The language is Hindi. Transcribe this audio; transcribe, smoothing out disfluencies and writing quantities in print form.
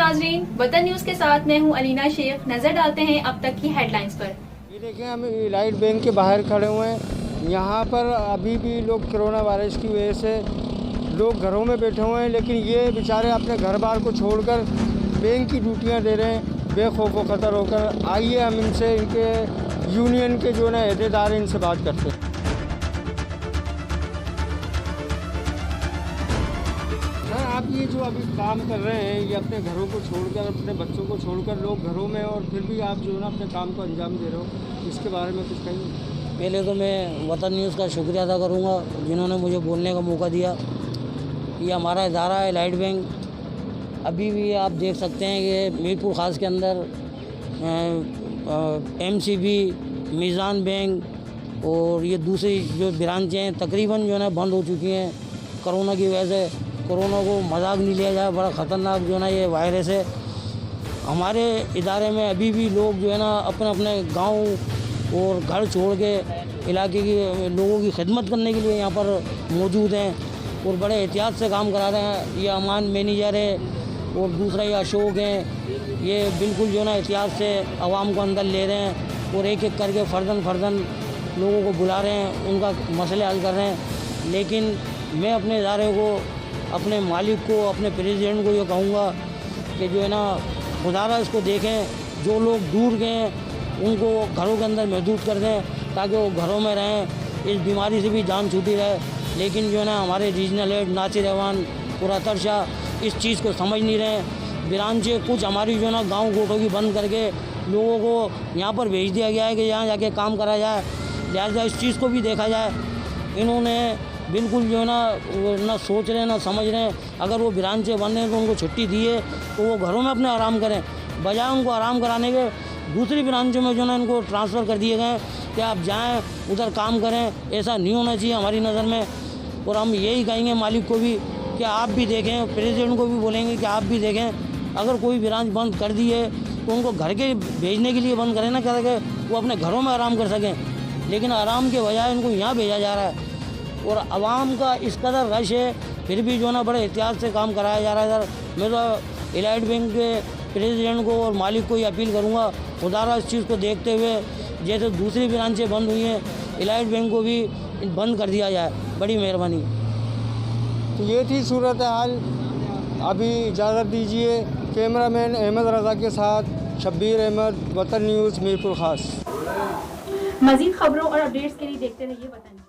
नाजरीन, वतन न्यूज के साथ मैं हूं अलीना शेख। नजर डालते हैं अब तक की हेडलाइंस पर। ये देखें, हम इलाइट बैंक के बाहर खड़े हुए हैं। यहाँ पर अभी भी लोग कोरोना वायरस की वजह से लोग घरों में बैठे हुए हैं, लेकिन ये बेचारे अपने घर बार को छोड़कर बैंक की ड्यूटियाँ दे रहे हैं बेखौफ ख़तर होकर। आइए हम इनसे, इनके यूनियन के जो ना अहदेदार हैं, इनसे बात करते हैं। सर, आप ये जो अभी काम कर रहे हैं, ये अपने घरों को छोड़कर, अपने बच्चों को छोड़कर लोग घरों में, और फिर भी आप जो है ना अपने काम को अंजाम दे रहे हो, इसके बारे में कुछ कहिए। पहले तो मैं वतन न्यूज़ का शुक्रिया अदा करूंगा जिन्होंने मुझे बोलने का मौका दिया। ये हमारा इदारा है इलाइट बैंक। अभी भी आप देख सकते हैं कि मीरपुर ख़ास के अंदर MCB, मीज़ान बैंक और ये दूसरी जो ब्रांचें हैं तकरीबन जो है ना बंद हो चुकी हैं कोरोना की वजह से। कोरोना को मजाक नहीं लिया जाए, बड़ा ख़तरनाक जो है ना ये वायरस है। हमारे इदारे में अभी भी लोग जो है ना अपने अपने गांव और घर छोड़ के इलाके के लोगों की खिदमत करने के लिए यहाँ पर मौजूद हैं और बड़े एहतियात से काम करा रहे हैं। ये अमान मैनेजर है और दूसरा ये अशोक हैं। ये बिल्कुल जो है ना एहतियात से आवाम को अंदर ले रहे हैं और एक एक करके फ़र्दन लोगों को बुला रहे हैं, उनका मसले हल कर रहे हैं। लेकिन मैं अपने इदारे को, अपने मालिक को, अपने प्रेसिडेंट को ये कहूँगा कि जो है ना खुदारा इसको देखें, जो लोग दूर गए हैं उनको घरों के अंदर महदूद कर दें ताकि वो घरों में रहें, इस बीमारी से भी जान छूटी रहे। लेकिन जो है ना हमारे रीजनल हेड नासिर रहमान और अतर शाह इस चीज़ को समझ नहीं रहे। ब्रांचें कुछ हमारी जो है ना गाँव गोटों की बंद करके लोगों को यहाँ पर भेज दिया गया है कि यहाँ जाके काम करा जाए, लिहाजा इस चीज़ को भी देखा जाए। इन्होंने बिल्कुल जो है ना सोच रहे हैं ना समझ रहे हैं। अगर वो ब्रांचें बंद हैं तो उनको छुट्टी दी है तो वो घरों में अपने आराम करें, बजाय उनको आराम कराने के दूसरी ब्रांचों में जो है ना इनको ट्रांसफ़र कर दिए गए कि आप जाएं उधर काम करें। ऐसा नहीं होना चाहिए हमारी नज़र में। और हम यही कहेंगे मालिक को भी कि आप भी देखें, प्रेसिडेंट को भी बोलेंगे कि आप भी देखें, अगर कोई ब्रांच बंद कर दी है तो उनको घर के भेजने के लिए बंद करें ना, करके वो अपने घरों में आराम कर सकें। लेकिन आराम के बजाय उनको यहाँ भेजा जा रहा है और आवाम का इस कदर रश है, फिर भी जो है ना बड़े एहतियात से काम कराया जा रहा है। सर, मैं तो इलाइट बैंक के प्रेसिडेंट को और मालिक को ये अपील करूँगा, खुदारा इस चीज़ को देखते हुए जैसे दूसरी ब्रांचें बंद हुई हैं, इलाइट बैंक को भी बंद कर दिया जाए। बड़ी मेहरबानी। तो ये थी सूरत हाल। अभी इजाज़त दीजिए। कैमरामैन अहमद रज़ा के साथ शब्बीर अहमद, वतन न्यूज़ मीरपुर ख़ास। मज़ीद खबरों और अपडेट्स के लिए देखते रहिए वतन।